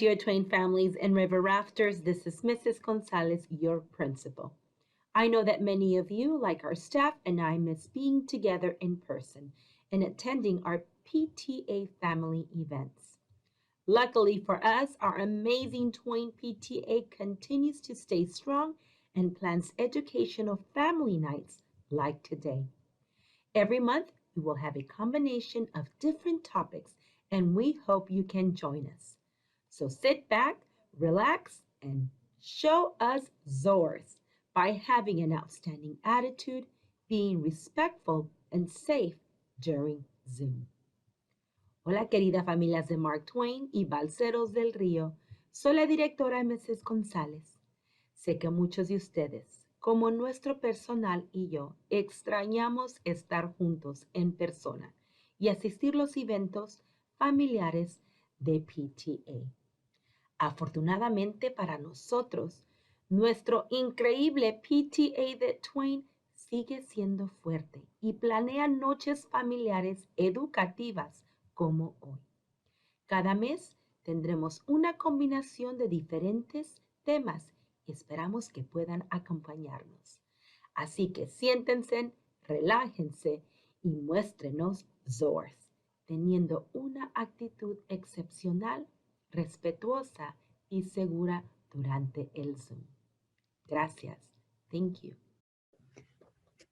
dear Twain families and River Rafters. This is Mrs. Gonzalez, your principal. I know that many of you, like our staff and I, miss being together in person and attending our PTA family events. Luckily for us, our amazing Twain PTA continues to stay strong and plans educational family nights like today. Every month, we will have a combination of different topics, and we hope you can join us. So sit back, relax, and show us Zors by having an outstanding attitude, being respectful and safe during Zoom. Hola, queridas familias de Mark Twain y Balseros del Río. Soy la directora Mrs. González. Sé que muchos de ustedes, como nuestro personal y yo, extrañamos estar juntos en persona y asistir los eventos familiares de PTA. Afortunadamente para nosotros, nuestro increíble PTA de Twain sigue siendo fuerte y planea noches familiares educativas como hoy. Cada mes tendremos una combinación de diferentes temas y esperamos que puedan acompañarnos. Así que siéntense, relájense y muéstrenos Zors, teniendo una actitud excepcional, respetuosa y segura durante el Zoom. Gracias. Thank you.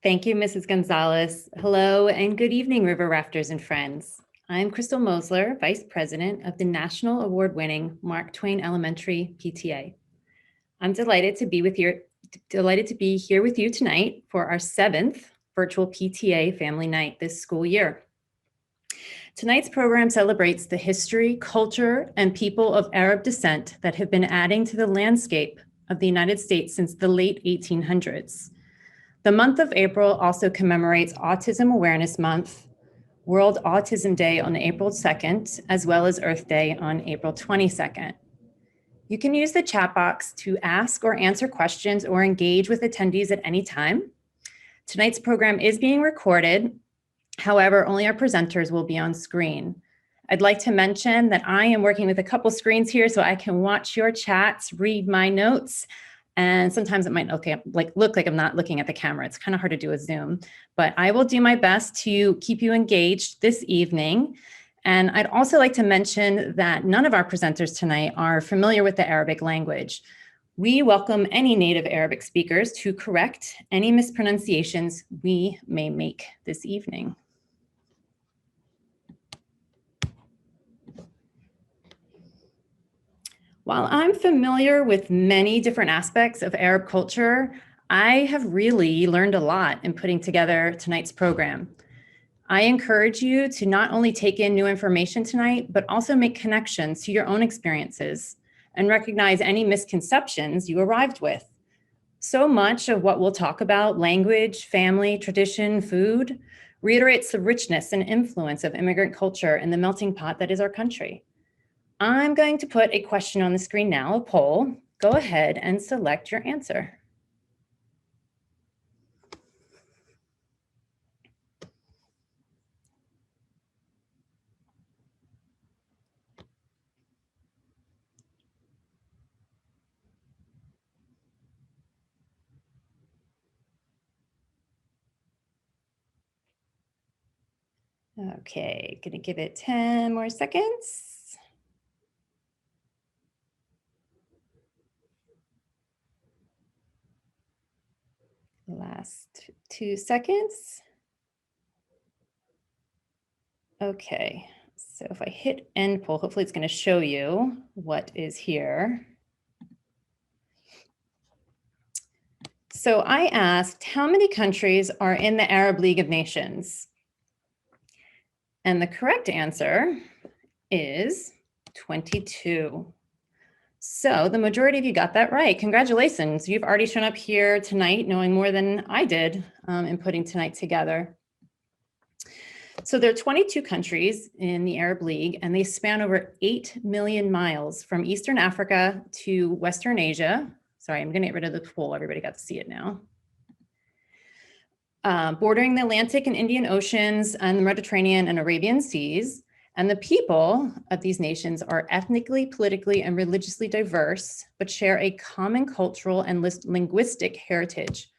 Thank you, Mrs. Gonzalez. Hello and good evening, River Rafters and friends. I'm Crystal Mosler, Vice President of the National Award-winning Mark Twain Elementary PTA. I'm delighted to be here with you tonight for our 7th virtual PTA Family Night this school year. Tonight's program celebrates the history, culture, and people of Arab descent that have been adding to the landscape of the United States since the late 1800s. The month of April also commemorates Autism Awareness Month, World Autism Day on April 2nd, as well as Earth Day on April 22nd. You can use the chat box to ask or answer questions or engage with attendees at any time. Tonight's program is being recorded. However, only our presenters will be on screen. I'd like to mention that I am working with a couple screens here so I can watch your chats, read my notes, and sometimes it might look like I'm not looking at the camera. It's kind of hard to do a Zoom, but I will do my best to keep you engaged this evening. And I'd also like to mention that none of our presenters tonight are familiar with the Arabic language. We welcome any native Arabic speakers to correct any mispronunciations we may make this evening. While I'm familiar with many different aspects of Arab culture, I have really learned a lot in putting together tonight's program. I encourage you to not only take in new information tonight, but also make connections to your own experiences and recognize any misconceptions you arrived with. So much of what we'll talk about, language, family, tradition, food, reiterates the richness and influence of immigrant culture in the melting pot that is our country. I'm going to put a question on the screen now, a poll. Go ahead and select your answer. Okay, gonna give it 10 more seconds. Last 2 seconds. Okay, so if I hit end poll, hopefully it's going to show you what is here. So I asked, how many countries are in the Arab League of Nations? And the correct answer is 22. So the majority of you got that right. Congratulations. You've already shown up here tonight knowing more than I did in putting tonight together. So there are 22 countries in the Arab League, and they span over 8 million miles from Eastern Africa to Western Asia. Sorry, I'm going to get rid of the poll. Everybody got to see it now. Bordering the Atlantic and Indian Oceans and the Mediterranean and Arabian Seas, And the people of these nations are ethnically, politically, and religiously diverse, but share a common cultural and linguistic heritage.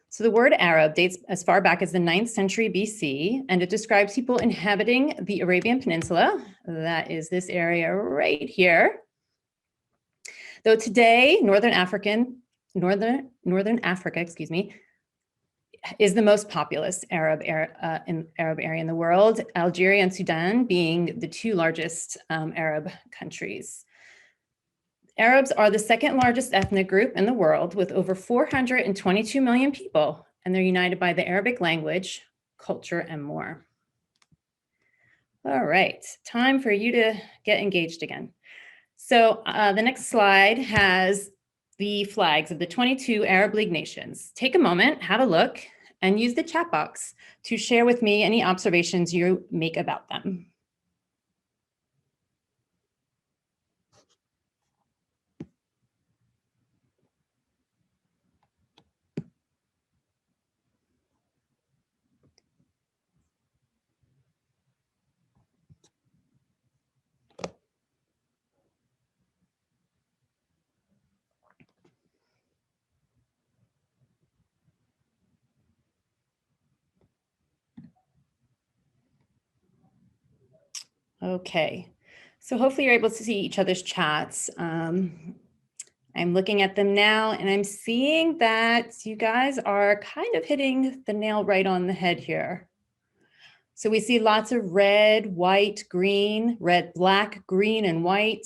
So the word Arab dates as far back as the 9th century BC, and it describes people inhabiting the Arabian Peninsula. That is this area right here. Though today, Northern Africa, is the most populous Arab area in the world, Algeria and Sudan being the two largest Arab countries. Arabs are the second largest ethnic group in the world with over 422 million people, and they're united by the Arabic language, culture, and more. All right, time for you to get engaged again. So the next slide has the flags of the 22 Arab League nations. Take a moment, have a look, and use the chat box to share with me any observations you make about them. Okay, so hopefully you're able to see each other's chats. I'm looking at them now and I'm seeing that you guys are kind of hitting the nail right on the head here. So we see lots of red, white, green, red, black, green, and white,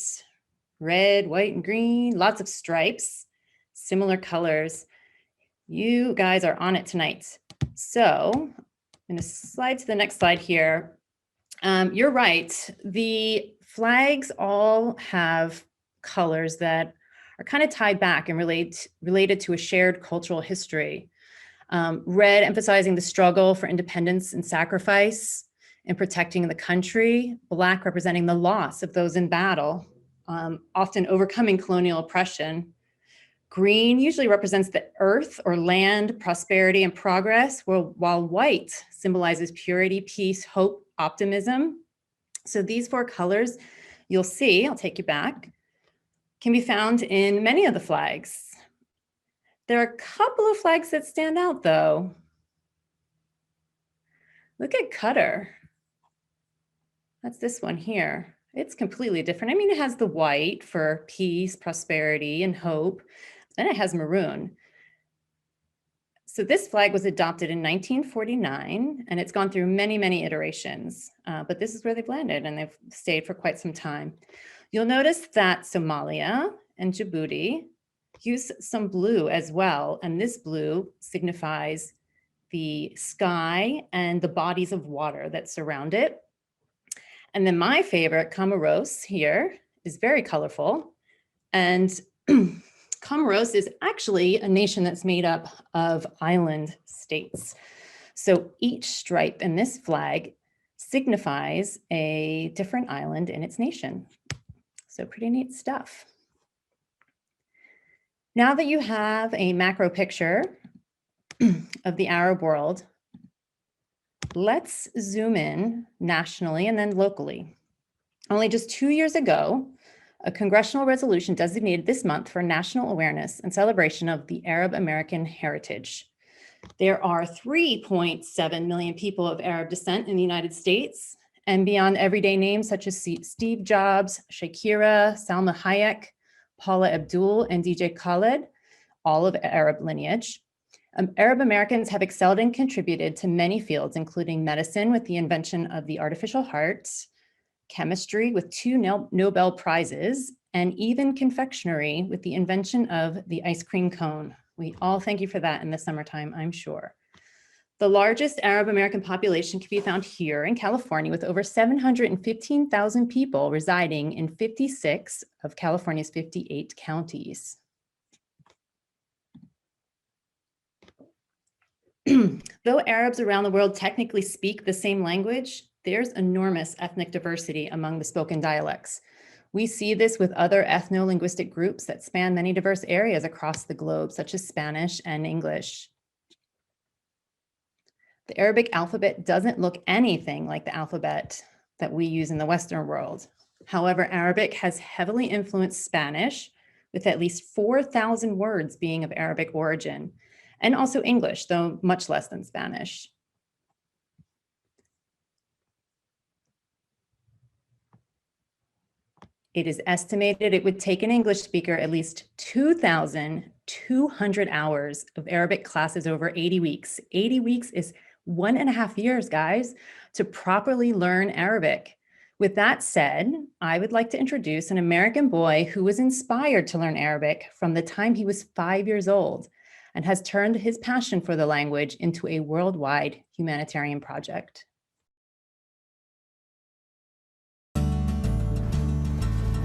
red, white, and green, lots of stripes, similar colors. You guys are on it tonight. So I'm gonna slide to the next slide here. You're right, the flags all have colors that are kind of tied back and related to a shared cultural history. Red emphasizing the struggle for independence and sacrifice and protecting the country. Black representing the loss of those in battle, often overcoming colonial oppression. Green usually represents the earth or land, prosperity, and progress, while white symbolizes purity, peace, hope, optimism. So these four colors, you'll see, I'll take you back, can be found in many of the flags. There are a couple of flags that stand out though. Look at Qatar. That's this one here. It's completely different. I mean, it has the white for peace, prosperity, and hope. Then it has maroon. So this flag was adopted in 1949, and it's gone through many, many iterations, but this is where they've landed, and they've stayed for quite some time. You'll notice that Somalia and Djibouti use some blue as well, and this blue signifies the sky and the bodies of water that surround it. And then my favorite, Comoros here, is very colorful, and Comoros is actually a nation that's made up of island states. So each stripe in this flag signifies a different island in its nation. So pretty neat stuff. Now that you have a macro picture of the Arab world, let's zoom in nationally and then locally. Only just 2 years ago, a congressional resolution designated this month for national awareness and celebration of the Arab American heritage. There are 3.7 million people of Arab descent in the United States, and beyond everyday names such as Steve Jobs, Shakira, Salma Hayek, Paula Abdul, and DJ Khaled, all of Arab lineage. Arab Americans have excelled and contributed to many fields, including medicine with the invention of the artificial heart, chemistry with 2 Nobel Prizes, and even confectionery with the invention of the ice cream cone. We all thank you for that in the summertime, I'm sure. The largest Arab American population can be found here in California, with over 715,000 people residing in 56 of California's 58 counties. Though Arabs around the world technically speak the same language, there's enormous ethnic diversity among the spoken dialects. We see this with other ethno-linguistic groups that span many diverse areas across the globe, such as Spanish and English. The Arabic alphabet doesn't look anything like the alphabet that we use in the Western world. However, Arabic has heavily influenced Spanish, with at least 4,000 words being of Arabic origin, and also English, though much less than Spanish. It is estimated it would take an English speaker at least 2,200 hours of Arabic classes over 80 weeks. 80 weeks is 1.5 years, guys, to properly learn Arabic. With that said, I would like to introduce an American boy who was inspired to learn Arabic from the time he was 5 years old and has turned his passion for the language into a worldwide humanitarian project.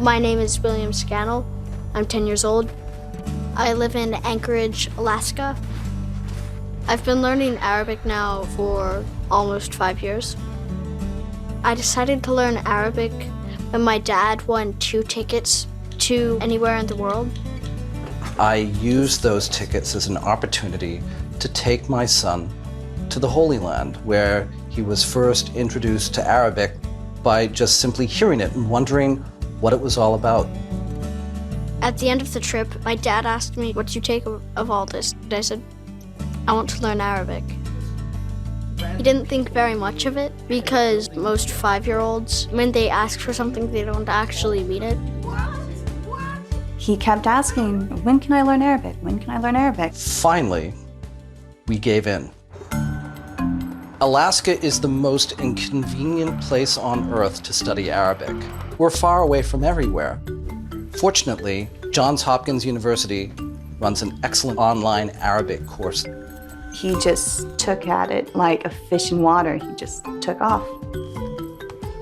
My name is William Scannell. I'm 10 years old. I live in Anchorage, Alaska. I've been learning Arabic now for almost 5 years. I decided to learn Arabic when my dad won 2 tickets to anywhere in the world. I used those tickets as an opportunity to take my son to the Holy Land, where he was first introduced to Arabic by just simply hearing it and wondering what it was all about. At the end of the trip, my dad asked me, "What do you take of all this?" And I said, "I want to learn Arabic." He didn't think very much of it because most 5-year-olds, when they ask for something, they don't actually mean it. He kept asking, "When can I learn Arabic? When can I learn Arabic?" Finally, we gave in. Alaska is the most inconvenient place on earth to study Arabic. We're far away from everywhere. Fortunately, Johns Hopkins University runs an excellent online Arabic course. He just took at it like a fish in water. He just took off.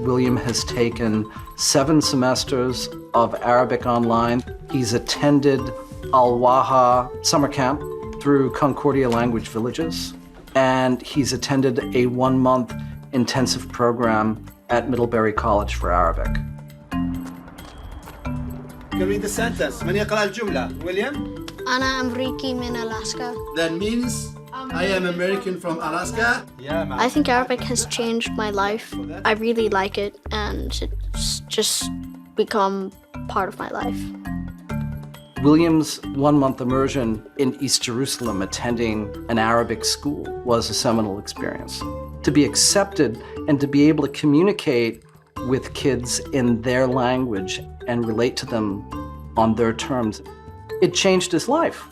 William has taken 7 semesters of Arabic online. He's attended Al-Waha summer camp through Concordia Language Villages, and he's attended a 1-month intensive program at Middlebury College for Arabic. You can read the sentence. من يقرأ الجملة? William? أنا أمريكي من Alaska. That means I am American from Alaska. Yeah, man. I think Arabic has changed my life. I really like it, and it's just become part of my life. William's 1-month immersion in East Jerusalem attending an Arabic school was a seminal experience. To be accepted and to be able to communicate with kids in their language and relate to them on their terms, it changed his life.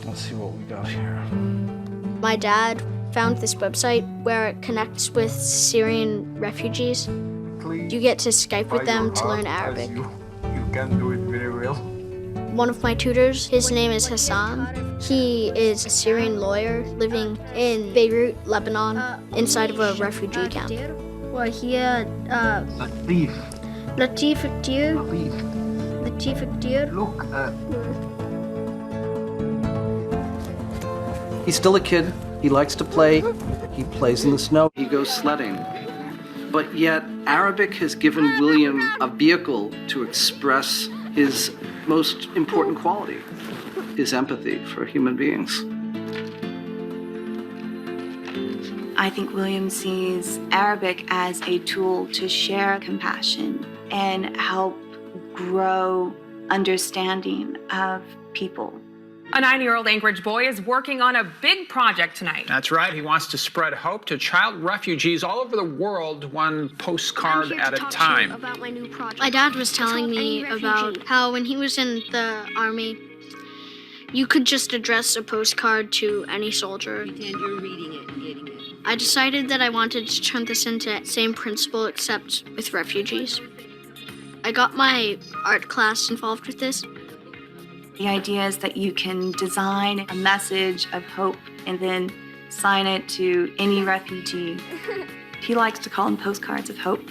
Let's see what we got here. My dad found this website where it connects with Syrian refugees. You get to Skype with them to learn Arabic. You can do it very well. One of my tutors, his name is Hassan. He is a Syrian lawyer living in Beirut, Lebanon, inside of a refugee camp. وهي لطيف كتير. لطيف كتير. Look, He's still a kid. He likes to play. He plays in the snow. He goes sledding. But yet, Arabic has given William a vehicle to express his most important quality, his empathy for human beings. I think William sees Arabic as a tool to share compassion and help grow understanding of people. A 9-year-old Anchorage boy is working on a big project tonight. That's right. He wants to spread hope to child refugees all over the world, one postcard at a time. About my new project. My dad was telling me about how when he was in the army, you could just address a postcard to any soldier. And you're reading it and getting it. I decided that I wanted to turn this into the same principle except with refugees. I got my art class involved with this. The idea is that you can design a message of hope and then sign it to any refugee. He likes to call them postcards of hope.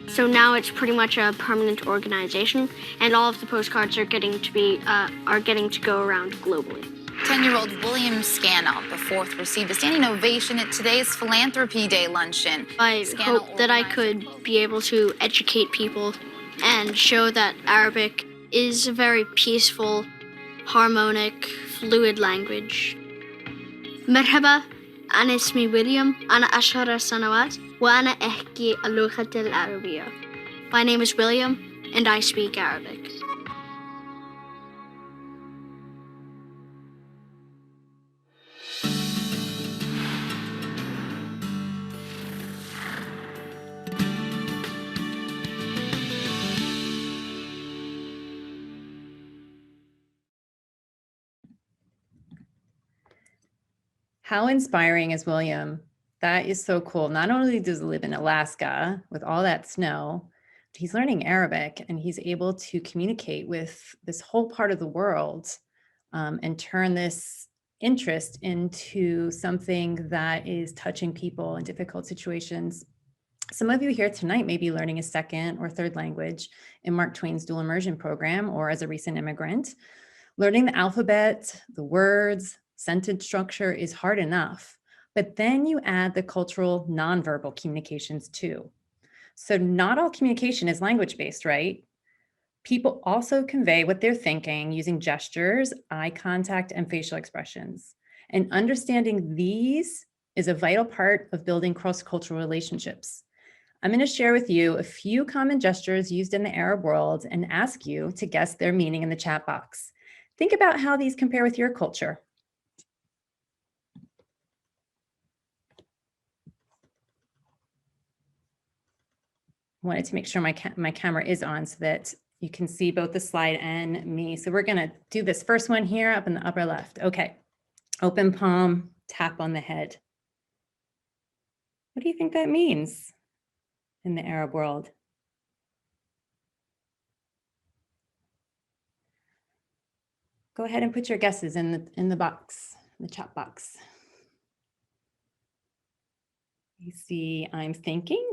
So now it's pretty much a permanent organization, and all of the postcards are getting to go around globally. 10-year-old William Scannell, the 4th, received a standing ovation at today's Philanthropy Day luncheon. I hope that I could be able to educate people and show that Arabic is a very peaceful, harmonic, fluid language. مرحبا أنا اسمي ويليام. أنا 10 سنوات وأنا أحكي اللغة العربية. My name is William and I speak Arabic. How inspiring is William? That is so cool. Not only does he live in Alaska with all that snow, he's learning Arabic and he's able to communicate with this whole part of the world and turn this interest into something that is touching people in difficult situations. Some of you here tonight may be learning a second or third language in Mark Twain's dual immersion program or as a recent immigrant. Learning the alphabet, the words, sentence structure is hard enough, but then you add the cultural nonverbal communications too. So not all communication is language-based, right? People also convey what they're thinking using gestures, eye contact, and facial expressions. And understanding these is a vital part of building cross-cultural relationships. I'm going to share with you a few common gestures used in the Arab world and ask you to guess their meaning in the chat box. Think about how these compare with your culture. I wanted to make sure my camera is on so that you can see both the slide and me. So we're going to do this first one here up in the upper left. Okay. Open palm, tap on the head. What do you think that means in the Arab world? Go ahead and put your guesses in the box, the chat box. You see, I'm thinking.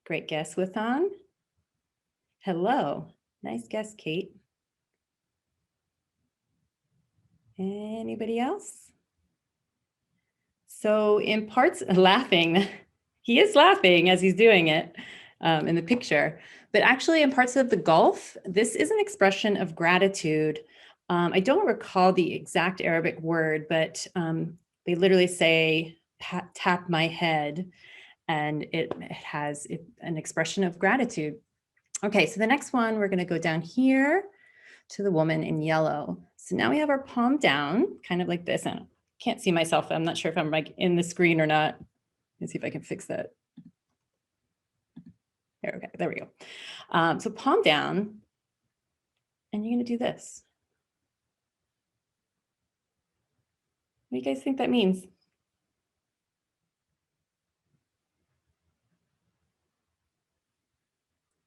Great guess, Wathan. Hello. Nice guess, Kate. Anybody else? So in parts, laughing, he is laughing as he's doing it in the picture, but actually in parts of the Gulf, this is an expression of gratitude. I don't recall the exact Arabic word, but they literally say, tap my head, and it has an expression of gratitude. Okay, so the next one, we're gonna go down here to the woman in yellow. So now we have our palm down, kind of like this. I can't see myself. I'm not sure if I'm like in the screen or not. Let's see if I can fix that. There, okay, there we go. So palm down, and you're gonna do this. What do you guys think that means?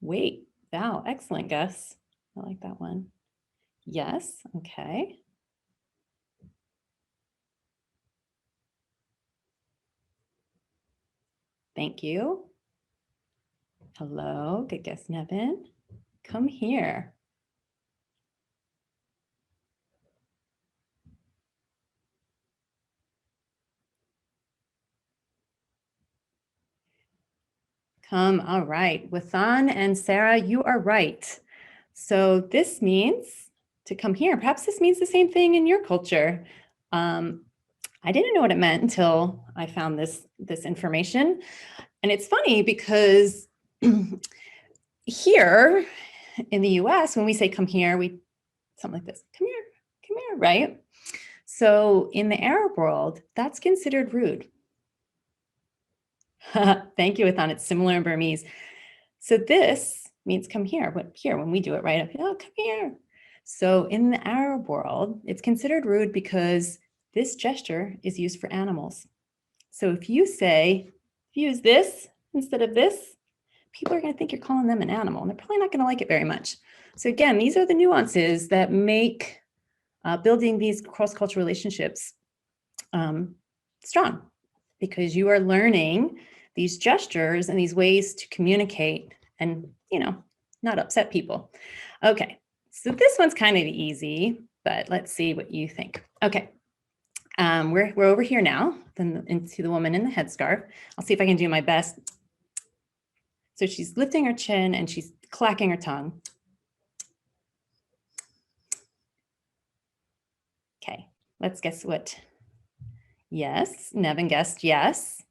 Wait, wow, excellent guess. I like that one. Yes, okay. Thank you. Hello, good guess, Nevin. Come here. All right, Wathan and Sarah, you are right. So this means to come here. Perhaps this means the same thing in your culture. I didn't know what it meant until I found this information. And it's funny because here in the US, when we say come here, we something like this, come here, right? So in the Arab world, that's considered rude. Thank you, Wathan. It's similar in Burmese. So this means come here. But here, when we do it right up, oh, come here. So in the Arab world, it's considered rude because this gesture is used for animals. So if you say, use this instead of this, people are going to think you're calling them an animal, and they're probably not going to like it very much. So again, these are the nuances that make building these cross-cultural relationships strong, because you are learning these gestures and these ways to communicate and, you know, not upset people. Okay, so this one's kind of easy, but let's see what you think. Okay, we're over here now, then into the woman in the headscarf. I'll see if I can do my best. So she's lifting her chin and she's clacking her tongue. Okay, let's guess what Yes. Nevin guessed yes.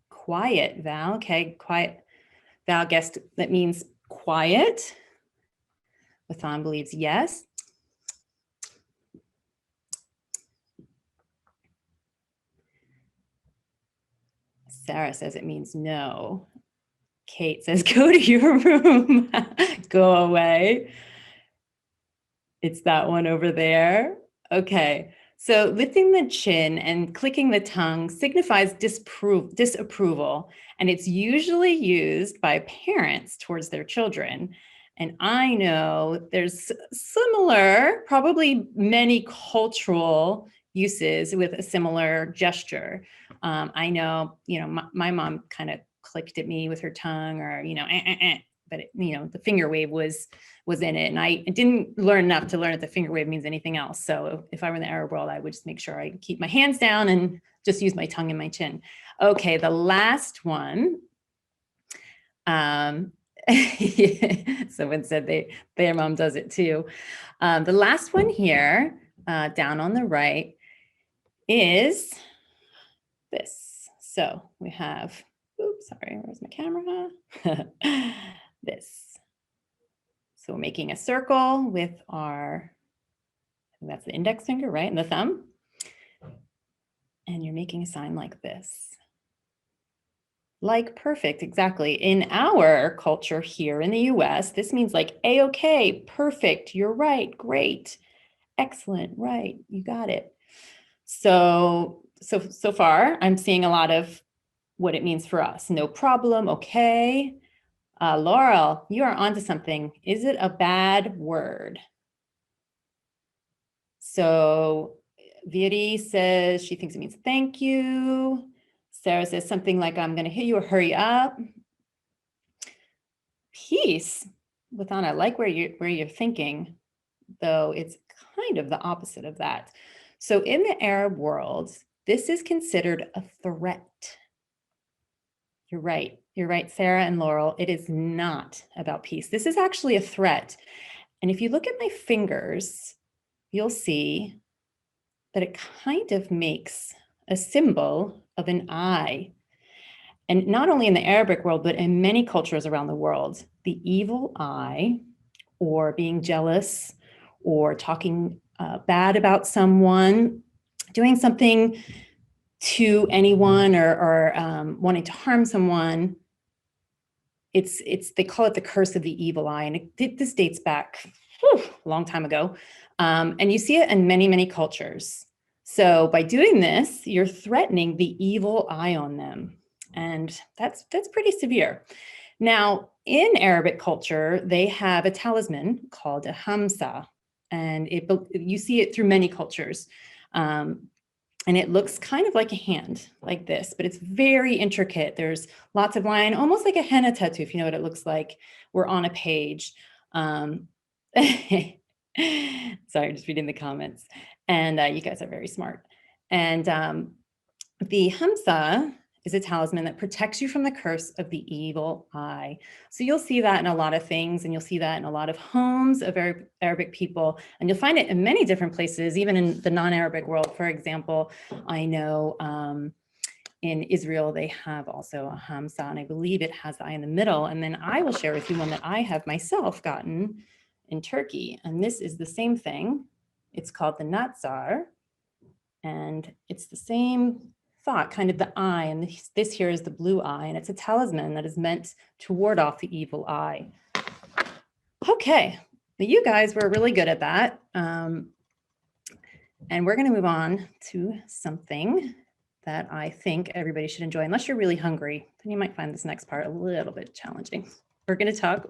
Quiet, Val. Okay, quiet. Val guessed that means quiet. Wathan believes yes. Sarah says it means no. Kate says, go to your room. Go away. It's that one over there. Okay. So lifting the chin and clicking the tongue signifies disapproval, and it's usually used by parents towards their children. And I know there's similar, probably many cultural uses with a similar gesture. I know, my mom kind of clicked at me with her tongue, or, but the finger wave was in it. And I didn't learn enough to learn that the finger wave means anything else. So if I were in the Arab world, I would just make sure I keep my hands down and just use my tongue and my chin. Okay, the last one. Someone said their mom does it too. The last one here, down on the right, is this. So we have, oops, sorry, where's my camera? This. So we're making a circle with our, that's the index finger, right? And the thumb. And you're making a sign like this. Like perfect, exactly. In our culture here in the US, this means like A-okay, perfect, you're right, great, excellent, right, you got it. So far, I'm seeing a lot of what it means for us. No problem, okay. Laurel, you are onto something. Is it a bad word? So Viri says she thinks it means thank you. Sarah says something like, I'm going to hit you or hurry up. Peace. Wathan, I like where you're thinking, though it's kind of the opposite of that. So in the Arab world, this is considered a threat. You're right. You're right, Sarah and Laurel. It is not about peace. This is actually a threat. And if you look at my fingers, you'll see that it kind of makes a symbol of an eye. And not only in the Arabic world, but in many cultures around the world, the evil eye, or being jealous, or talking bad about someone, doing something to anyone, or wanting to harm someone, they call it the curse of the evil eye, and this dates back a long time ago, and you see it in many, many cultures. So by doing this, you're threatening the evil eye on them, and that's pretty severe. Now, in Arabic culture, they have a talisman called a hamsa, and you see it through many cultures. And it looks kind of like a hand, like this, but it's very intricate. There's lots of line, almost like a henna tattoo, if you know what it looks like. We're on a page. Sorry, just reading the comments. And you guys are very smart. And the hamsa is a talisman that protects you from the curse of the evil eye. So you'll see that in a lot of things, and you'll see that in a lot of homes of Arabic people, and you'll find it in many different places, even in the non-Arabic world. For example, I know in Israel, they have also a hamsa, and I believe it has the eye in the middle. And then I will share with you one that I have myself gotten in Turkey. And this is the same thing. It's called the Natsar, and it's the same thought, kind of the eye, and this here is the blue eye, and it's a talisman that is meant to ward off the evil eye. Okay, but you guys were really good at that. And we're going to move on to something that I think everybody should enjoy. Unless you're really hungry, then you might find this next part a little bit challenging. We're going to talk,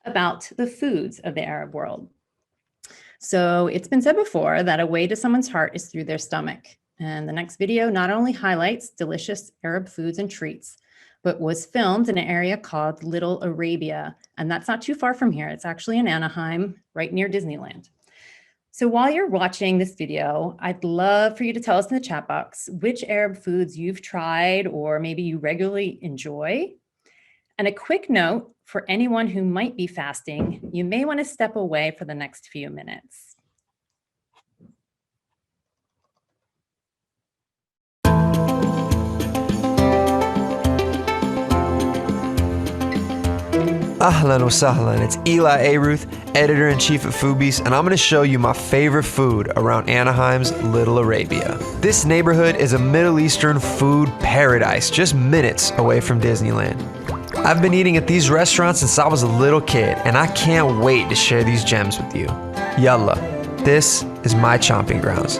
about the foods of the Arab world. So it's been said before that a way to someone's heart is through their stomach. And the next video not only highlights delicious Arab foods and treats, but was filmed in an area called Little Arabia. And that's not too far from here. It's actually in Anaheim, right near Disneyland. So while you're watching this video, I'd love for you to tell us in the chat box which Arab foods you've tried or maybe you regularly enjoy. And a quick note for anyone who might be fasting, you may want to step away for the next few minutes. Ahlan wa sahlan, it's Eli Aruth, editor-in-chief at Foodies, and I'm going to show you my favorite food around Anaheim's Little Arabia. This neighborhood is a Middle Eastern food paradise, just minutes away from Disneyland. I've been eating at these restaurants since I was a little kid, and I can't wait to share these gems with you. Yalla, this is my chomping grounds.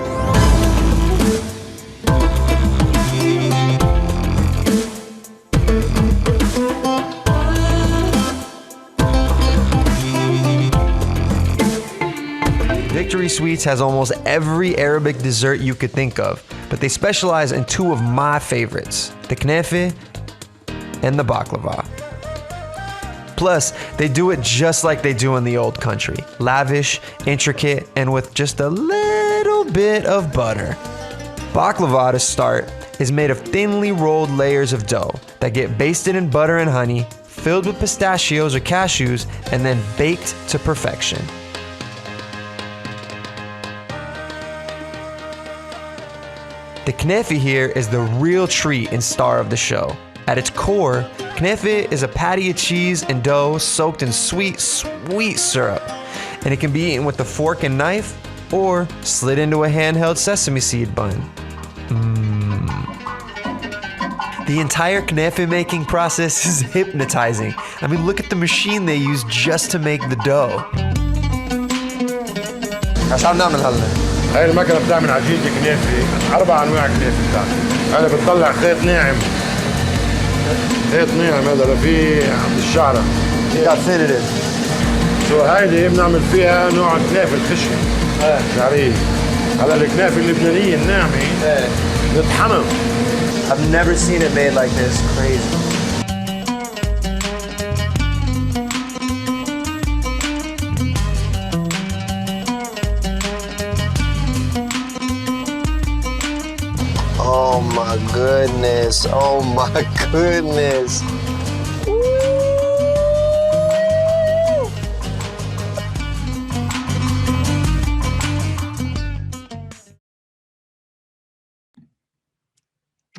Victory Sweets has almost every Arabic dessert you could think of, but they specialize in two of my favorites, the knefe and the baklava. Plus, they do it just like they do in the old country, lavish, intricate, and with just a little bit of butter. Baklava, to start, is made of thinly rolled layers of dough that get basted in butter and honey, filled with pistachios or cashews, and then baked to perfection. The knefe here is the real treat and star of the show. At its core, knefe is a patty of cheese and dough soaked in sweet, sweet syrup. And it can be eaten with a fork and knife or slid into a handheld sesame seed bun. The entire knefe making process is hypnotizing. I mean, look at the machine they use just to make the dough. هاي المكنة بتعمل عجينة كنافة، 4 أنواع كنافة بتاعتها. هذا بتطلع خيط ناعم. خيط ناعم هذا لفيه عند الشعرة. Definitive. شو هايدي بنعمل فيها نوع كنافة الخشن. شعرية. هلا الكنافة اللبنانية الناعمة نطحنها. I've never seen it made like this. Crazy. Oh my goodness. Oh my goodness.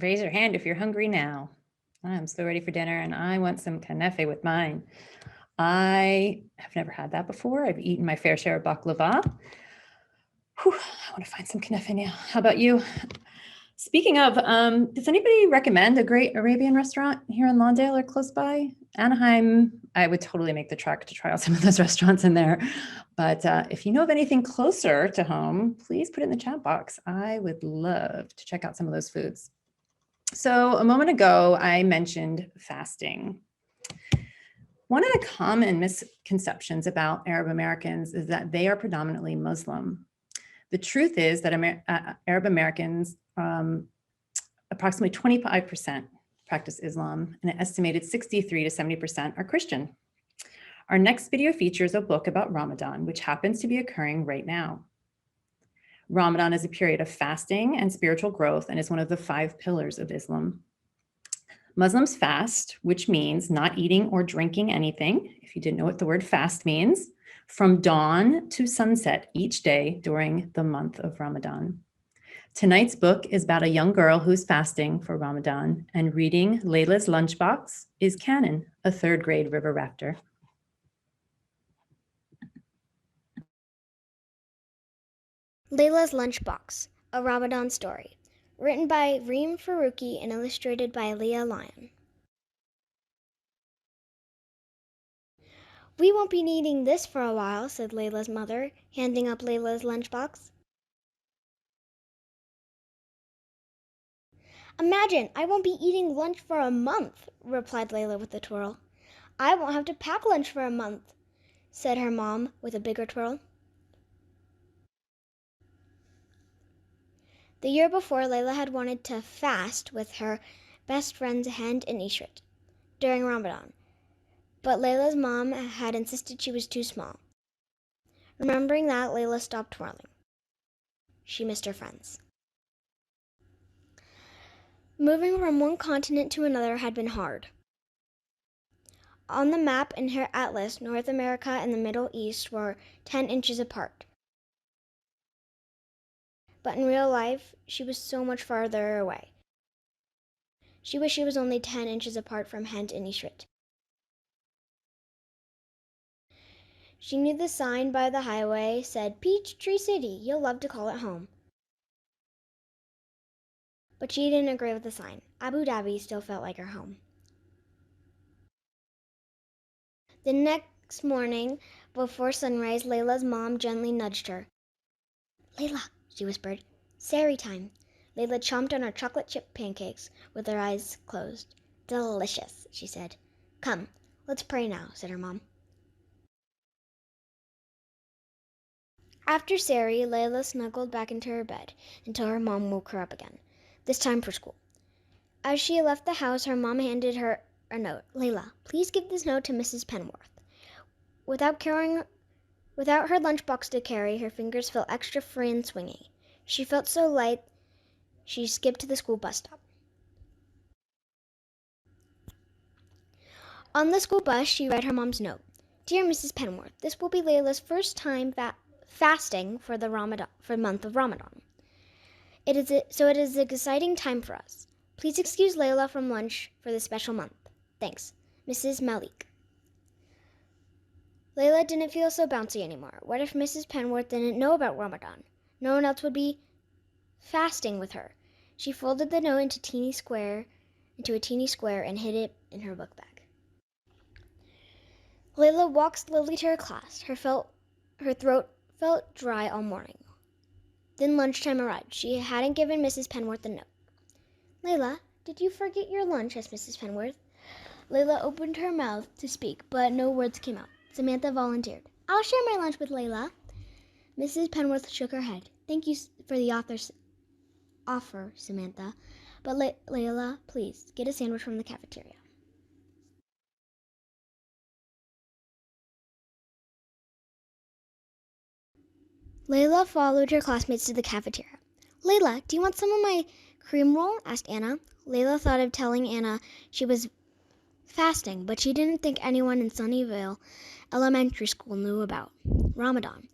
Raise your hand if you're hungry now. I'm so ready for dinner and I want some knefe with mine. I have never had that before. I've eaten my fair share of baklava. Whew, I want to find some knefe now. How about you? Speaking of, does anybody recommend a great Arabian restaurant here in Lawndale or close by? Anaheim, I would totally make the trek to try out some of those restaurants in there. But if you know of anything closer to home, please put it in the chat box. I would love to check out some of those foods. So a moment ago, I mentioned fasting. One of the common misconceptions about Arab Americans is that they are predominantly Muslim. The truth is that Arab Americans, approximately 25% practice Islam, and an estimated 63 to 70% are Christian. Our next video features a book about Ramadan, which happens to be occurring right now. Ramadan is a period of fasting and spiritual growth and is one of the 5 pillars of Islam. Muslims fast, which means not eating or drinking anything, if you didn't know what the word fast means, from dawn to sunset each day during the month of Ramadan. Tonight's book is about a young girl who's fasting for Ramadan, and reading Layla's Lunchbox is Canon, a 3rd grade river rafter. Layla's Lunchbox, a Ramadan story, written by Reem Faruqi and illustrated by Leah Lyon. We won't be needing this for a while, said Layla's mother, handing up Layla's lunchbox. Imagine, I won't be eating lunch for a month, replied Layla with a twirl. I won't have to pack lunch for a month, said her mom with a bigger twirl. The year before, Layla had wanted to fast with her best friends Hind and Ishrat during Ramadan, but Layla's mom had insisted she was too small. Remembering that, Layla stopped twirling. She missed her friends. Moving from one continent to another had been hard. On the map in her atlas, North America and the Middle East were 10 inches apart. But in real life, she was so much farther away. She wished she was only 10 inches apart from Hent and Ishrit. She knew the sign by the highway said, Peachtree City, you'll love to call it home. But she didn't agree with the sign. Abu Dhabi still felt like her home. The next morning, before sunrise, Layla's mom gently nudged her. Layla, she whispered, Sari time. Layla chomped on her chocolate chip pancakes with her eyes closed. Delicious, she said. Come, let's pray now, said her mom. After Sari, Layla snuggled back into her bed until her mom woke her up again, this time for school. As she left the house, her mom handed her a note. Layla, please give this note to Mrs. Penworth. Without her lunchbox to carry, her fingers felt extra free and swingy. She felt so light, she skipped to the school bus stop. On the school bus, she read her mom's note. Dear Mrs. Penworth, this will be Layla's first time fasting for the month of Ramadan. It is an exciting time for us. Please excuse Layla from lunch for this special month. Thanks, Mrs. Malik. Layla didn't feel so bouncy anymore. What if Mrs. Penworth didn't know about Ramadan? No one else would be fasting with her. She folded the note into a teeny square and hid it in her book bag. Layla walked slowly to her class. Her throat felt dry all morning. Then lunchtime arrived. She hadn't given Mrs. Penworth the note. Layla, did you forget your lunch? Asked Mrs. Penworth. Layla opened her mouth to speak, but no words came out. Samantha volunteered. I'll share my lunch with Layla. Mrs. Penworth shook her head. Thank you for the offer, Samantha. But Layla, please, get a sandwich from the cafeteria. Layla followed her classmates to the cafeteria. Layla, do you want some of my cream roll? Asked Anna. Layla thought of telling Anna she was fasting, but she didn't think anyone in Sunnyvale Elementary School knew about Ramadan.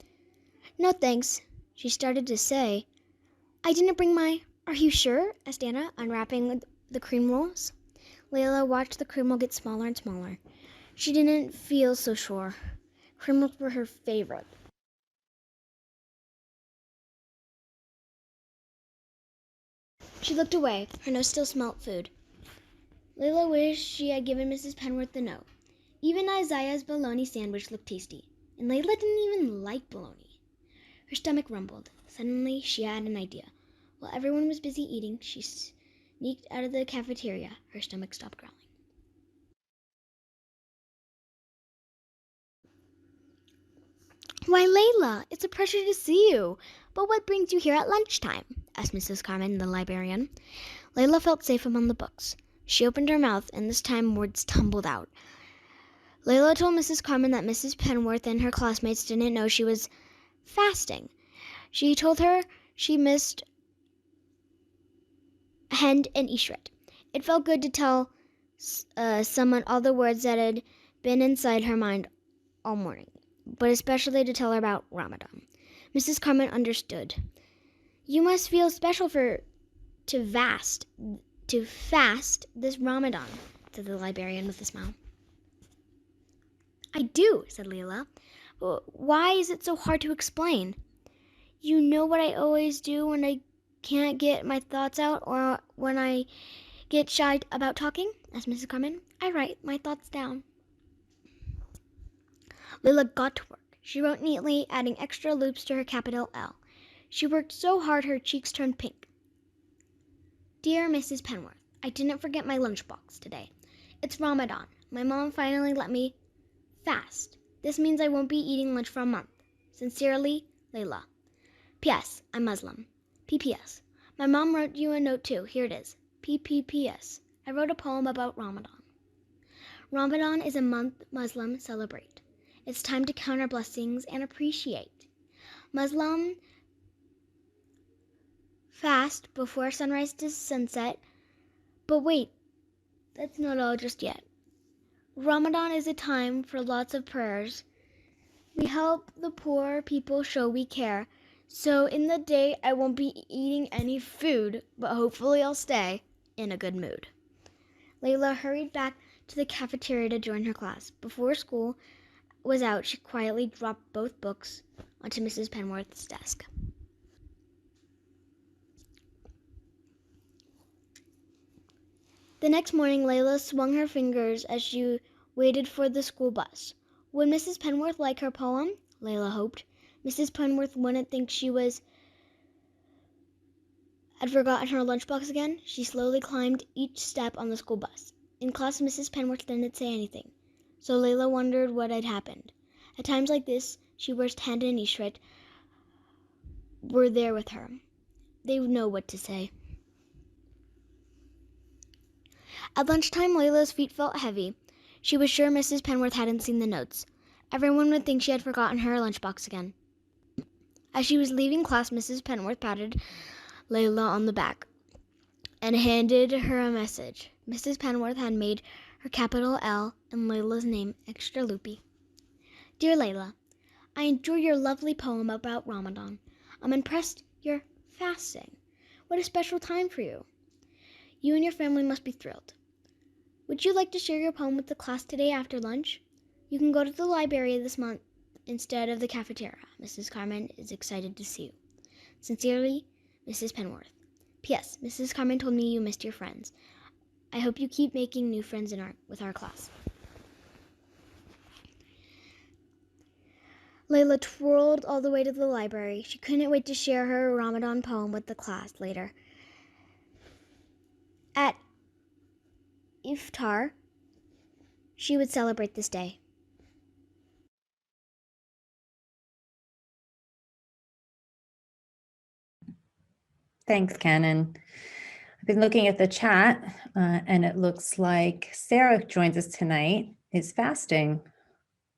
No thanks, she started to say. I didn't bring my... Are you sure? Asked Anna, unwrapping the cream rolls. Layla watched the cream roll get smaller and smaller. She didn't feel so sure. Cream rolls were her favorite. She looked away. Her nose still smelt food. Layla wished she had given Mrs. Penworth the note. Even Isaiah's bologna sandwich looked tasty, and Layla didn't even like bologna. Her stomach rumbled. Suddenly, she had an idea. While everyone was busy eating, she sneaked out of the cafeteria. Her stomach stopped growling. Why, Layla, it's a pleasure to see you. But what brings you here at lunchtime? Asked Mrs. Carmen, the librarian. Layla felt safe among the books. She opened her mouth, and this time words tumbled out. Layla told Mrs. Carmen that Mrs. Penworth and her classmates didn't know she was fasting. She told her she missed Hend and Ishret. It felt good to tell someone all the words that had been inside her mind all morning, but especially to tell her about Ramadan. Mrs. Carmen understood. You must feel special to fast this Ramadan, said the librarian with a smile. I do, said Layla. Why is it so hard to explain? You know what I always do when I can't get my thoughts out or when I get shy about talking? Asked Mrs. Carmen. I write my thoughts down. Layla got to work. She wrote neatly, adding extra loops to her capital L. She worked so hard her cheeks turned pink. Dear Mrs. Penworth, I didn't forget my lunchbox today. It's Ramadan. My mom finally let me fast. This means I won't be eating lunch for a month. Sincerely, Layla. P.S. I'm Muslim. P.P.S. My mom wrote you a note too. Here it is. P.P.P.S. I wrote a poem about Ramadan. Ramadan is a month Muslims celebrate. It's time to count our blessings and appreciate. Muslim fast before sunrise to sunset. But wait, that's not all just yet. Ramadan is a time for lots of prayers. We help the poor people show we care. So in the day, I won't be eating any food, but hopefully I'll stay in a good mood. Layla hurried back to the cafeteria to join her class. Before school was out, she quietly dropped both books onto Mrs. Penworth's desk. The next morning, Layla swung her fingers as she waited for the school bus. Would Mrs. Penworth like her poem? Layla hoped. Mrs. Penworth wouldn't think she had forgotten her lunchbox again. She slowly climbed each step on the school bus. In class, Mrs. Penworth didn't say anything, so Layla wondered what had happened. At times like this, she wished Hannah and Ishrit were there with her. They would know what to say. At lunchtime, Layla's feet felt heavy. She was sure Mrs. Penworth hadn't seen the notes. Everyone would think she had forgotten her lunchbox again. As she was leaving class, Mrs. Penworth patted Layla on the back and handed her a message. Mrs. Penworth had made her capital L and Layla's name extra loopy. Dear Layla, I enjoy your lovely poem about Ramadan. I'm impressed you're fasting. What a special time for you. You and your family must be thrilled. Would you like to share your poem with the class today after lunch? You can go to the library this month instead of the cafeteria. Mrs. Carmen is excited to see you. Sincerely, Mrs. Penworth. P.S. Mrs. Carmen told me you missed your friends. I hope you keep making new friends with our class. Layla twirled all the way to the library. She couldn't wait to share her Ramadan poem with the class later. At iftar, she would celebrate this day. Thanks, Cannon. I've been looking at the chat and it looks like Sarah joins us tonight, is fasting.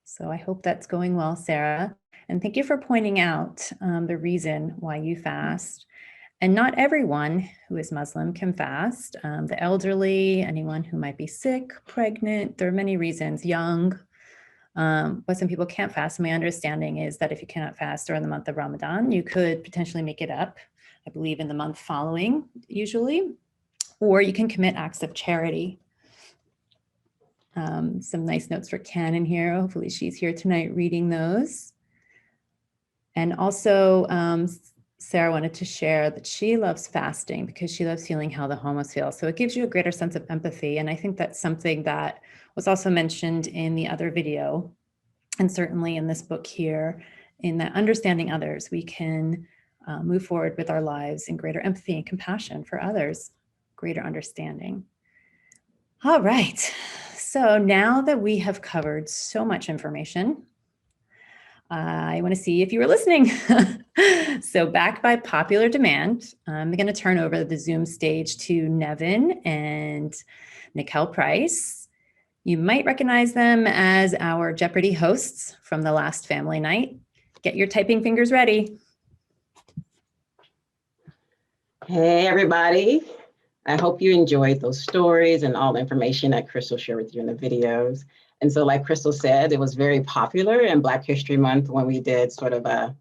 So I hope that's going well, Sarah. And thank you for pointing out the reason why you fast. And not everyone who is Muslim can fast. The elderly, anyone who might be sick, pregnant, there are many reasons, young. But some people can't fast. My understanding is that if you cannot fast during the month of Ramadan, you could potentially make it up, I believe, in the month following, usually, or you can commit acts of charity. Some nice notes for Cannon here. Hopefully she's here tonight reading those. And also, Sarah wanted to share that she loves fasting because she loves feeling how the homos feel. So it gives you a greater sense of empathy. And I think that's something that was also mentioned in the other video, and certainly in this book here, in that understanding others, we can move forward with our lives in greater empathy and compassion for others, greater understanding. All right, so now that we have covered so much information, I want to see if you were listening. So back by popular demand, I'm going to turn over the Zoom stage to Nevin and Nicole Price. You might recognize them as our Jeopardy hosts from the last family night. Get your typing fingers ready. Hey, everybody. I hope you enjoyed those stories and all the information that Crystal shared with you in the videos. And so like Crystal said, it was very popular in Black History Month when we did sort of a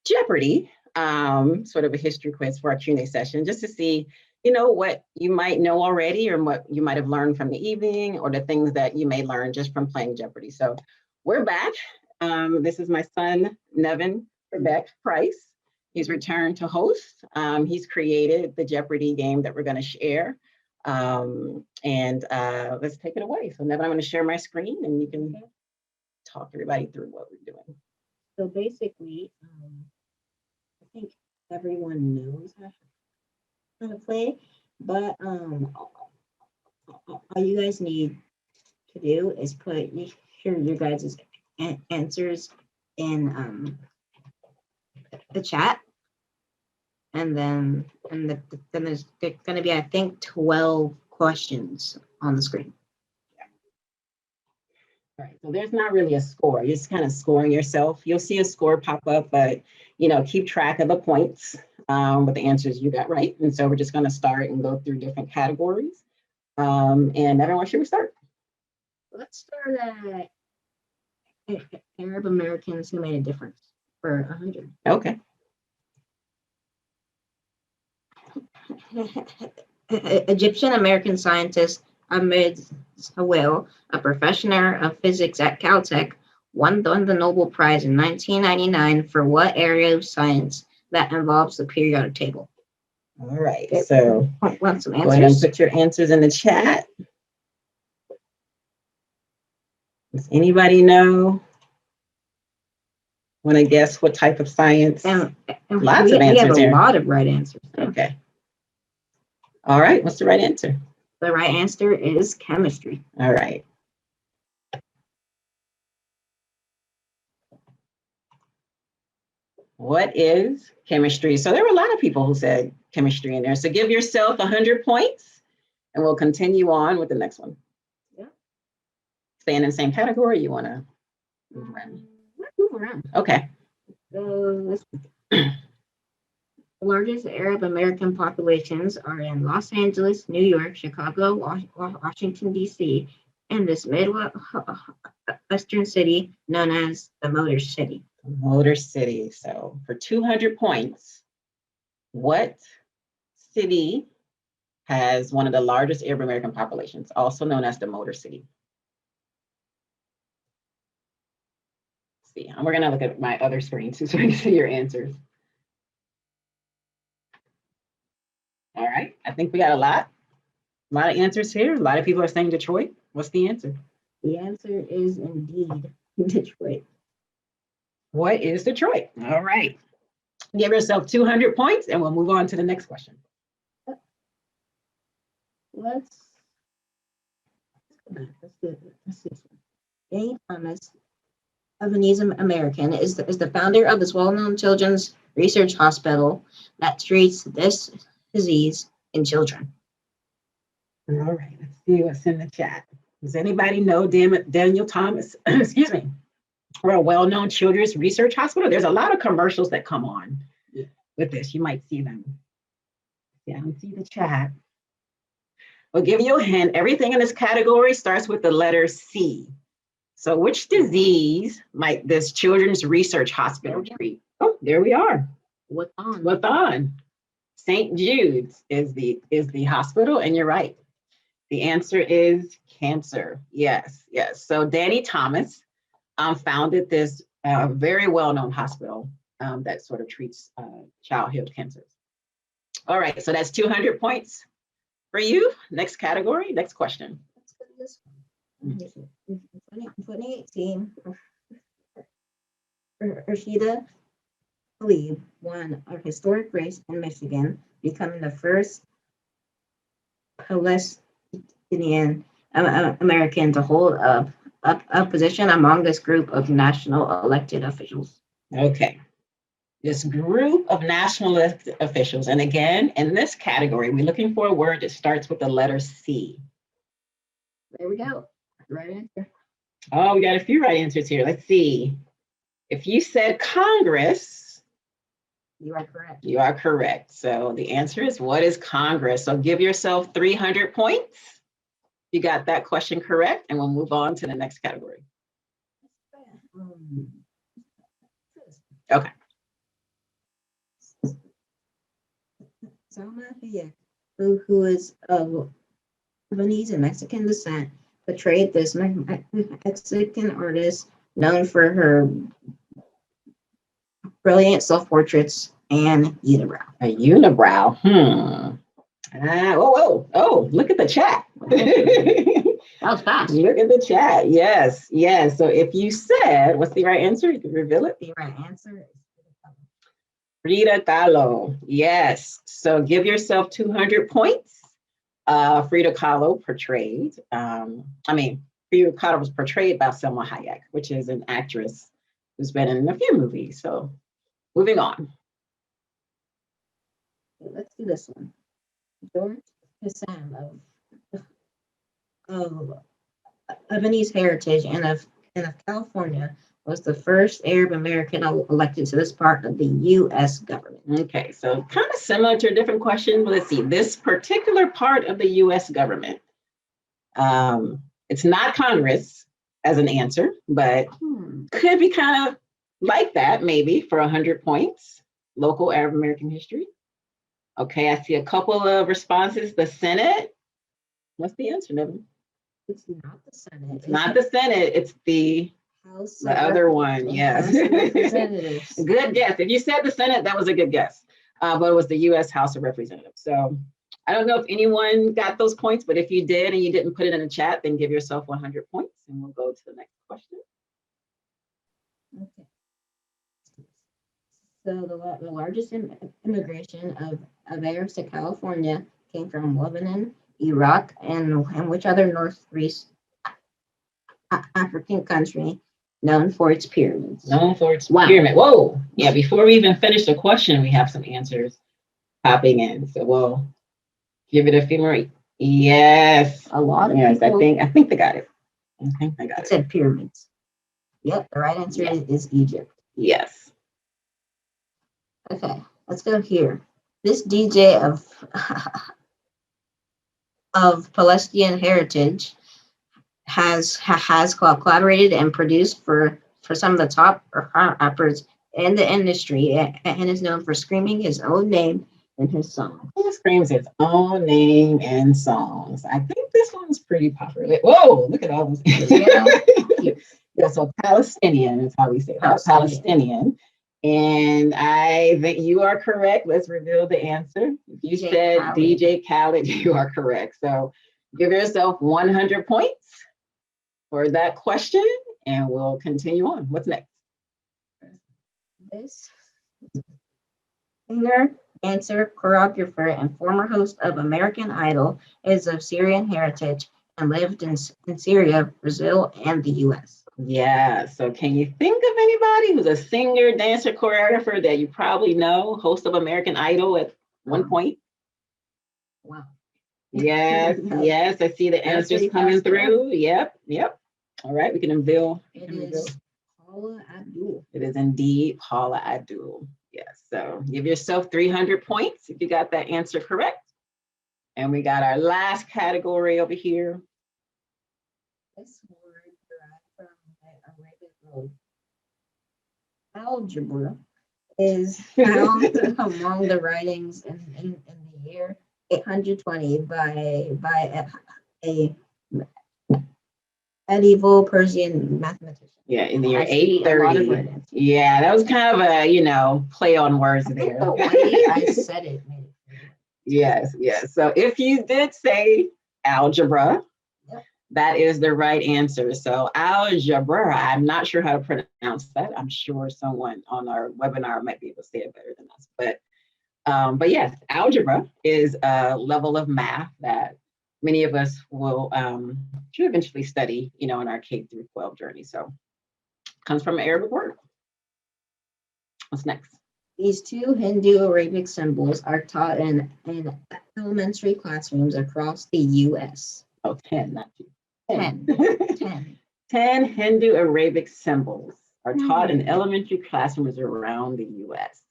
Jeopardy, sort of a history quiz for our Q&A session, just to see, you know, what you might know already or what you might have learned from the evening or the things that you may learn just from playing Jeopardy. So we're back. This is my son, Nevin Price. He's returned to host. He's created the Jeopardy game that we're going to share. Let's take it away. So Nevin, I'm going to share my screen and you can talk everybody through what we're doing. So basically, I think everyone knows how to play, but all you guys need to do is put your guys' answers in the chat, and then there's going to be, I think, 12 questions on the screen. All right, so there's not really a score. You're just kind of scoring yourself. You'll see a score pop up, but you know, keep track of the points with the answers you got right. And so we're just going to start and go through different categories. And everyone, should we start? let's start at Arab Americans who made a difference for 100. Okay. Egyptian American scientist Ahmed Hawel, a professor of physics at Caltech, won the Nobel Prize in 1999 for what area of science that involves the periodic table? All right. So Want some go ahead and answers? put your answers in the chat. Does anybody know? Want to guess what type of science? And Lots we, of answers we have a here. lot of right answers. Okay. All right. What's the right answer? The right answer is chemistry. All right. What is chemistry? So there were a lot of people who said chemistry in there. So give yourself 100 points and we'll continue on with the next one. Yeah. Staying in the same category, you want to move around? Let's move around. Okay. The largest Arab American populations are in Los Angeles, New York, Chicago, Washington, D.C., and this Midwestern city known as the Motor City. Motor City. So for 200 points, what city has one of the largest Arab American populations, also known as the Motor City? Let's see, and we're going to look at my other screen too so we can see your answers. All right, I think we got a lot of answers here. A lot of people are saying Detroit. What's the answer? The answer is indeed Detroit. What is Detroit? All right. Give yourself 200 points and we'll move on to the next question. Let's do this one. Danny Thomas, a Vietnamese American, is the founder of this well-known children's research hospital that treats this disease in children. All right, let's see what's in the chat. Does anybody know Daniel Thomas? Excuse me. We're a well-known children's research hospital. There's a lot of commercials that come on with this. You might see them. Yeah, I don't see the chat. We'll give you a hint. Everything in this category starts with the letter C. So which disease might this children's research hospital treat? Oh, there we are. Wathan. St. Jude's is the hospital, and you're right. The answer is cancer. Yes, yes. So Danny Thomas founded this very well-known hospital that sort of treats childhood cancers. All right, so that's 200 points for you. Next category, next question. Let's go to this one. In 2018, Rashida Tlaib won a historic race in Michigan, becoming the first Palestinian American to hold a position among this group of national elected officials. Okay. This group of national elected officials, and again, in this category, we're looking for a word that starts with the letter C. There we go. Right answer. Oh, we got a few right answers here. Let's see. If you said Congress, you are correct. You are correct. So the answer is, what is Congress? So give yourself 300 points. You got that question correct, and we'll move on to the next category. Okay. Salma Hayek, who is of Lebanese and Mexican descent, portrayed this Mexican artist known for her brilliant self-portraits and unibrow. A unibrow. Oh, look at the chat. That was fast. Look at the chat. Yes, yes. So if you said, what's the right answer? You can reveal it. The right answer is Frida Kahlo. Yes. So give yourself 200 points. Frida Kahlo portrayed, Frida Kahlo was portrayed by Salma Hayek, which is an actress who's been in a few movies. So moving on. Let's do this one. George Hassan of Lebanese heritage and of California was the first Arab American elected to this part of the U.S. government. Okay, so kind of similar to a different question, but let's see. This particular part of the U.S. government It's not Congress as an answer, but could be kind of like that, maybe, for 100 points. Local Arab American history. Okay, I see a couple of responses. The Senate. What's the answer, Nevin? It's not the Senate. It's not the Senate. It's the House the other one. Yes. House of Representatives. Good guess. If you said the Senate, that was a good guess. But it was the U.S. House of Representatives. So I don't know if anyone got those points, but if you did and you didn't put it in the chat, then give yourself 100 points, and we'll go to the next question. Okay. So the largest immigration of Arabs to California came from Lebanon, Iraq, and which other North African country known for its pyramids? Known for its pyramid. Whoa. Yeah, before we even finish the question, we have some answers popping in. So we'll give it a few more. Yes. A lot of yes, people. I think they got it. I think I got it. Said pyramids. Yep, the right answer is Egypt. Yes. Okay, let's go here. This DJ of Palestinian heritage has collaborated and produced for some of the top rappers in the industry and is known for screaming his own name in his song. He screams his own name in songs. I think this one's pretty popular. Whoa, look at all those. Yeah, so Palestinian is how we say it. Palestinian. And I think you are correct. Let's reveal the answer. If you said Khaled. DJ Khaled, you are correct. So give yourself 100 points for that question, and we'll continue on. What's next? This singer, dancer, choreographer, and former host of American Idol is of Syrian heritage and lived in Syria, Brazil, and the U.S. Yeah, so can you think of anybody who's a singer, dancer, choreographer that you probably know, host of American Idol at one point? Wow. Yes, yes, I see the answers coming through. Yep. All right, we can unveil. It is Paula Abdul. It is indeed Paula Abdul. Yes, so give yourself 300 points if you got that answer correct. And we got our last category over here. This word derived from the Arabic word algebra is found among the writings in the year 820 by a medieval Persian mathematician. Yeah, in the year 830. Yeah, that was kind of a, play on words there. The way I said it made it. Yes. So if you did say algebra, that is the right answer. So algebra, I'm not sure how to pronounce that. I'm sure someone on our webinar might be able to say it better than us. But yes, algebra is a level of math that many of us will should eventually study, in our K through 12 journey. So it comes from an Arabic word. What's next? These two Hindu-Arabic symbols are taught in elementary classrooms across the U.S. Oh, 10, not 2. 10. 10 Hindu-Arabic symbols are taught in elementary classrooms around the U.S.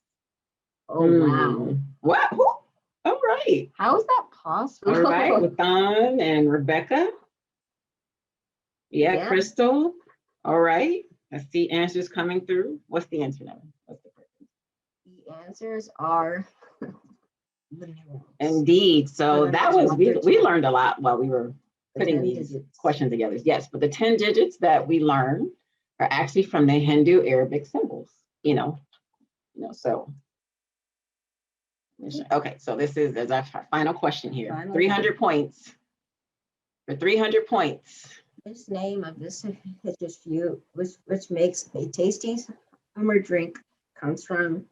Oh, wow. Wow. All right. How is that possible? All right, Lathan and Rebecca. Yeah, Crystal. All right. I see answers coming through. What's the answer now? The answers are the numerals. Indeed. So that was, we learned a lot while we were putting these questions together. Yes, but the 10 digits that we learned are actually from the Hindu Arabic symbols, so. Okay, so this is our final question here. 300 points. For 300 points. This name of this citrus fruit, which makes a tasty summer drink, comes from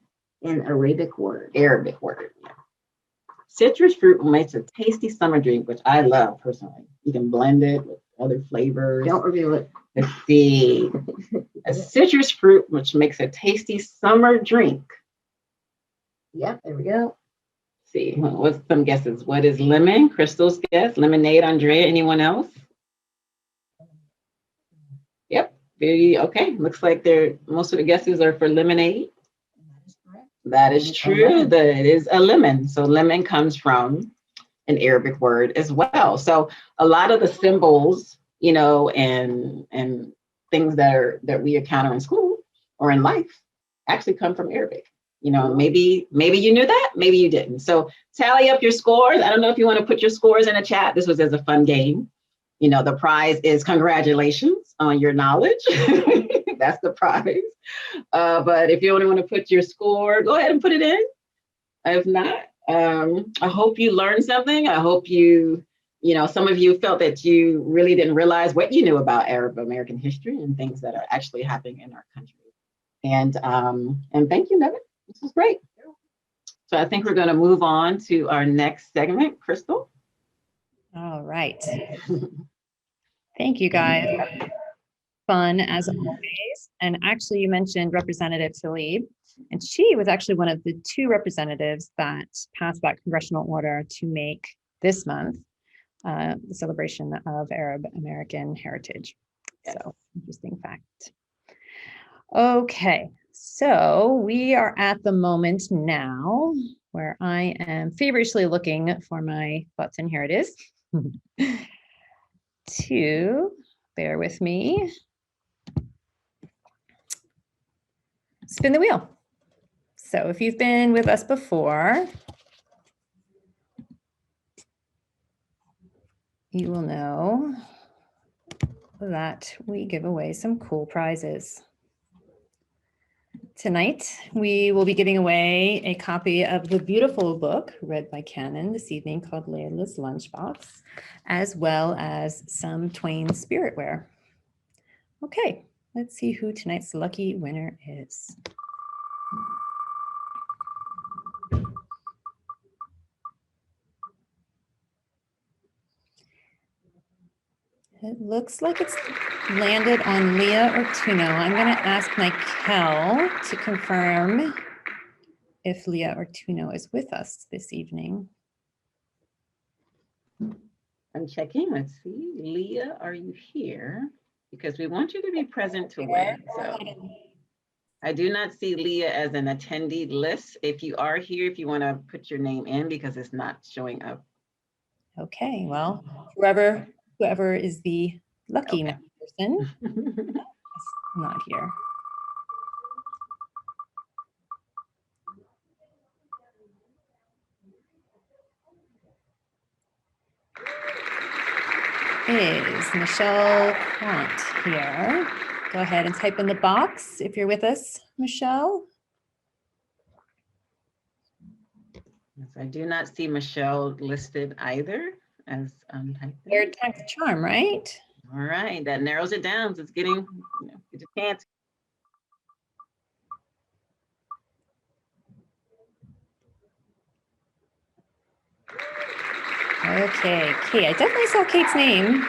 an Arabic word. Yeah. Citrus fruit makes a tasty summer drink, which I love personally. You can blend it with other flavors. Don't reveal it. Let's see. A citrus fruit, which makes a tasty summer drink. Yep, there we go. Let's see, what's some guesses? What is lemon? Crystal's guess. Lemonade, Andrea, anyone else? Yep, okay. Looks like most of the guesses are for lemonade. That is true. It is a lemon. So lemon comes from an Arabic word as well. So a lot of the symbols you know, and things that we encounter in school or in life actually come from Arabic. You know, maybe you knew that, maybe you didn't. So tally up your scores. I don't know if you want to put your scores in a chat. This was as a fun game. You know, the prize is congratulations on your knowledge. That's the prize. But if you only want to put your score, go ahead and put it in. If not, I hope you learned something. I hope you know, some of you felt that you really didn't realize what you knew about Arab American history and things that are actually happening in our country. And thank you, Nevin. This was great. So I think we're going to move on to our next segment, Crystal. All right. Thank you, guys. Fun as always. And actually, you mentioned Representative Tlaib, and she was actually one of the 2 representatives that passed that congressional order to make this month the celebration of Arab American heritage. So, interesting fact. Okay, so we are at the moment now where I am feverishly looking for my button. Here it is. To bear with me. Spin the wheel. So if you've been with us before, you will know that we give away some cool prizes. Tonight, we will be giving away a copy of the beautiful book read by Canon this evening called Layla's Lunchbox, as well as some Twain spiritware. Okay, let's see who tonight's lucky winner is. It looks like it's landed on Leah Ortuno. I'm going to ask Michael to confirm if Leah Ortuno is with us this evening. I'm checking. Let's see. Leah, are you here? Because we want you to be present to win. So I do not see Leah as an attendee list. If you are here, if you want to put your name in because it's not showing up. Okay, well, whoever is the lucky person is not here. Is Michelle Quant here? Go ahead and type in the box if you're with us, Michelle. Yes, I do not see Michelle listed either as Third time's the charm, right? All right, that narrows it down. So it's getting, get a chance. Okay, Kate. I definitely saw Kate's name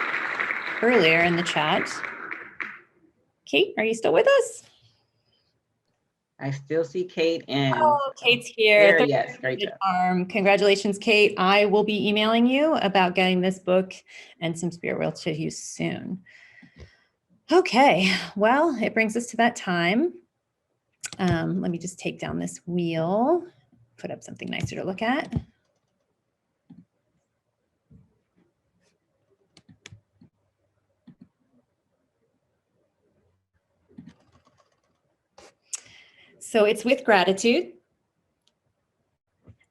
earlier in the chat. Kate, are you still with us? I still see Kate and Kate's here. There, yes, great job. Congratulations, Kate. I will be emailing you about getting this book and some spiritware to you soon. Okay, well, it brings us to that time. Let me just take down this wheel, put up something nicer to look at. So it's with gratitude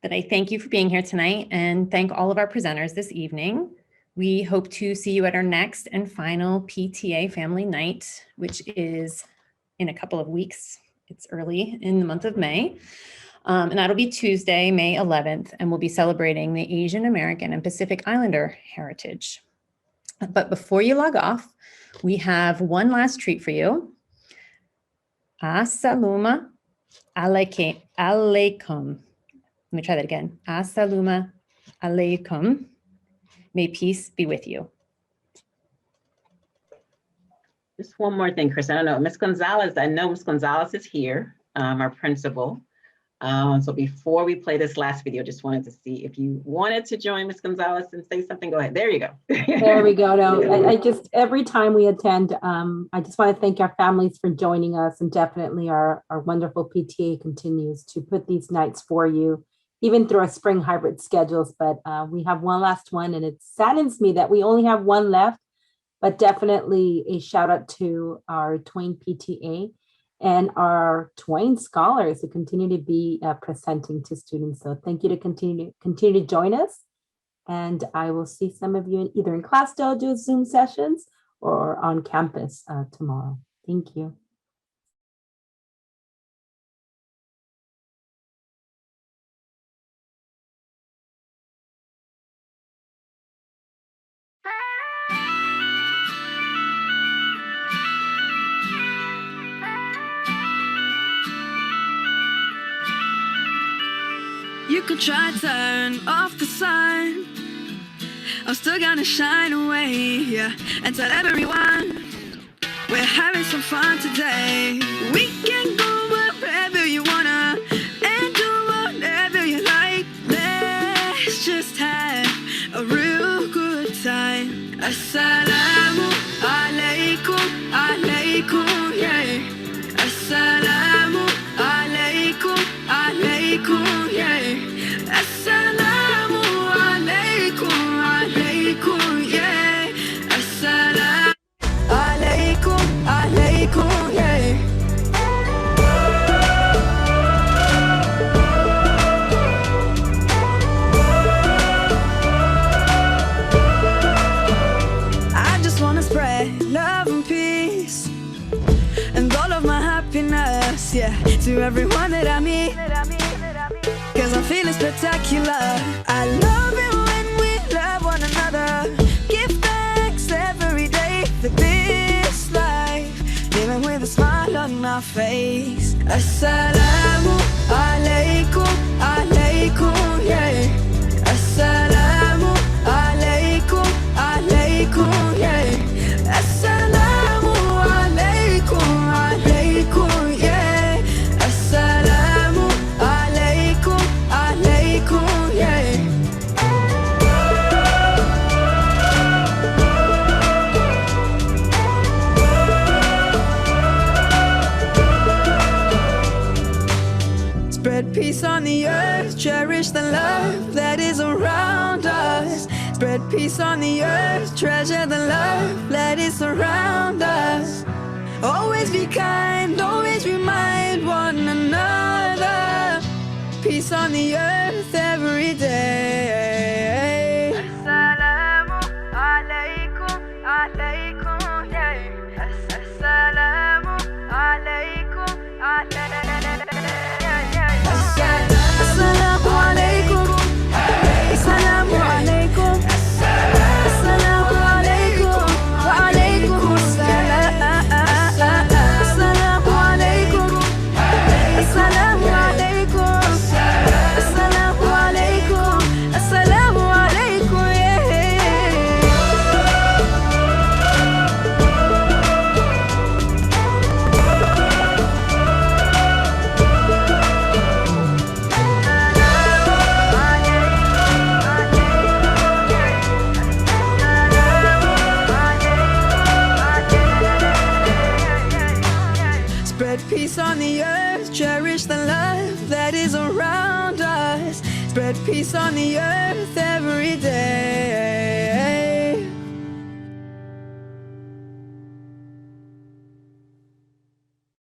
that I thank you for being here tonight and thank all of our presenters this evening. We hope to see you at our next and final PTA family night, which is in a couple of weeks. It's early in the month of May. And that'll be Tuesday, May 11th, and we'll be celebrating the Asian American and Pacific Islander heritage. But before you log off, we have one last treat for you. Assalamu alaikum. Let me try that again. Assalamu alaikum. May peace be with you. Just one more thing, Chris. I don't know, Ms. Gonzalez, I know Ms. Gonzalez is here, our principal. So before we play this last video, just wanted to see if you wanted to join Ms. Gonzalez and say something. Go ahead. There you go. There we go. No, I just, every time we attend, I just want to thank our families for joining us, and definitely our wonderful PTA continues to put these nights for you, even through our spring hybrid schedules. But we have one last one, and it saddens me that we only have one left. but definitely a shout out to our Twain PTA and our Twain scholars who continue to be presenting to students. So thank you to continue to join us. And I will see some of you either in class dojo Zoom sessions or on campus tomorrow. Thank you. You could try to turn off the sun, I'm still gonna shine away, yeah, and tell everyone we're having some fun today. We can go wherever you wanna and do whatever you like. Let's just have a real good time. Assalamu alaikum, alaikum, yeah. Assalamu alaikum, alaikum, yeah. Assalamu alaikum, alaikum, yeah. Assalamu alaikum, alaikum, yeah. I just wanna spread love and peace and all of my happiness, yeah, to everyone that I meet, cause I'm feeling spectacular. I love it when we love one another. Give thanks every day for this life, living with a smile on my face. Assalamu alaikum, alaikum, yeah. Assalamu alaikum, alaikum, yeah. Assalamu alaikum, alaikum, yeah. Assalamu alaikum, alaikum, yeah. Spread peace on the earth, cherish the love that is around us. Spread peace on the earth, treasure the love that is around us. Always be kind, always remind one another. Peace on the earth every day. Assalamu alaikum, alaikum, yeah. Assalamu alaikum, alaikum. Assalamu alaikum. Assalamu alaikum. Assalamu alaikum. Wa alaikum assalam. Assalamu alaikum. Assalamu alaikum. Assalamu alaikum. Assalamu alaikum, yeah. Spread peace on the earth, cherish the love that is around us. Spread peace on the earth every day.